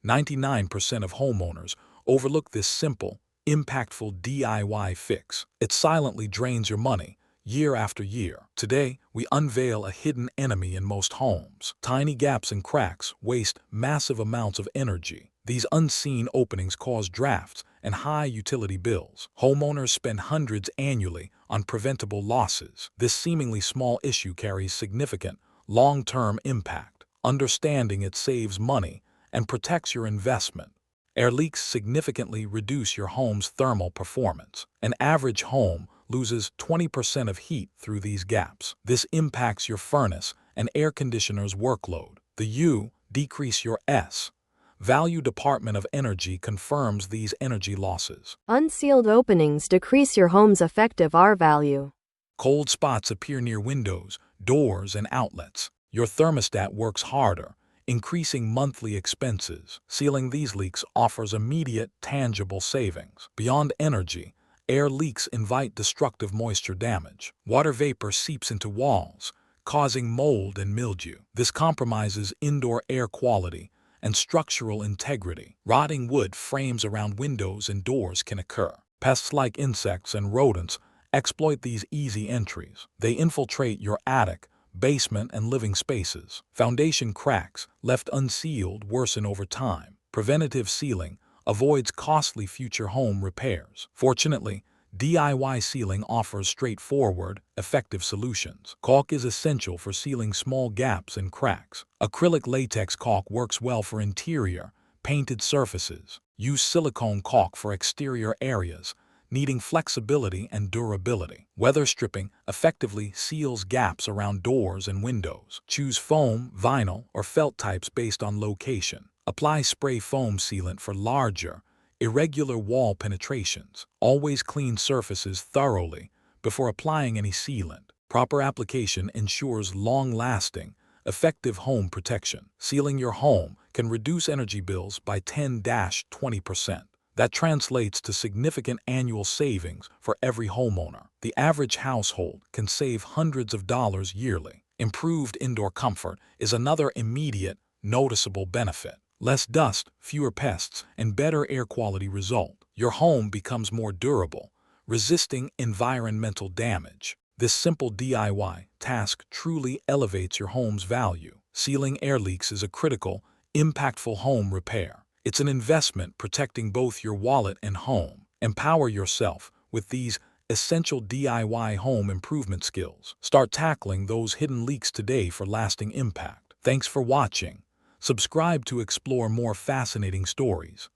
99% of homeowners overlook this simple, impactful DIY fix. It silently drains your money year after year. Today, we unveil a hidden enemy in most homes. Tiny gaps and cracks waste massive amounts of energy. These unseen openings cause drafts and high utility bills. Homeowners spend hundreds annually on preventable losses. This seemingly small issue carries significant, long-term impact. Understanding it saves money and protects your investment. Air leaks significantly reduce your home's thermal performance. An average home loses 20% of heat through these gaps. This impacts your furnace and air conditioner's workload. The U decrease your S. Value Department of Energy confirms these energy losses. Unsealed openings decrease your home's effective R value. Cold spots appear near windows, doors, and outlets. Your thermostat works harder, increasing monthly expenses. Sealing these leaks offers immediate, tangible savings. Beyond energy, air leaks invite destructive moisture damage. Water vapor seeps into walls, causing mold and mildew. This compromises indoor air quality and structural integrity. Rotting wood frames around windows and doors can occur. Pests like insects and rodents exploit these easy entries. They infiltrate your attic, basement, and living spaces. Foundation cracks, left unsealed, worsen over time. Preventative sealing avoids costly future home repairs. Fortunately, DIY sealing offers straightforward, effective solutions. Caulk is essential for sealing small gaps and cracks. Acrylic latex caulk works well for interior, painted surfaces. Use silicone caulk for exterior areas, needing flexibility and durability. Weather stripping effectively seals gaps around doors and windows. Choose foam, vinyl, or felt types based on location. Apply spray foam sealant for larger, irregular wall penetrations. Always clean surfaces thoroughly before applying any sealant. Proper application ensures long-lasting, effective home protection. Sealing your home can reduce energy bills by 10–20%. That translates to significant annual savings for every homeowner. The average household can save hundreds of dollars yearly. Improved indoor comfort is another immediate, noticeable benefit. Less dust, fewer pests, and better air quality result. Your home becomes more durable, resisting environmental damage. This simple DIY task truly elevates your home's value. Sealing air leaks is a critical, impactful home repair. It's an investment protecting both your wallet and home. Empower yourself with these essential DIY home improvement skills. Start tackling those hidden leaks today for lasting impact. Thanks for watching. Subscribe to explore more fascinating stories.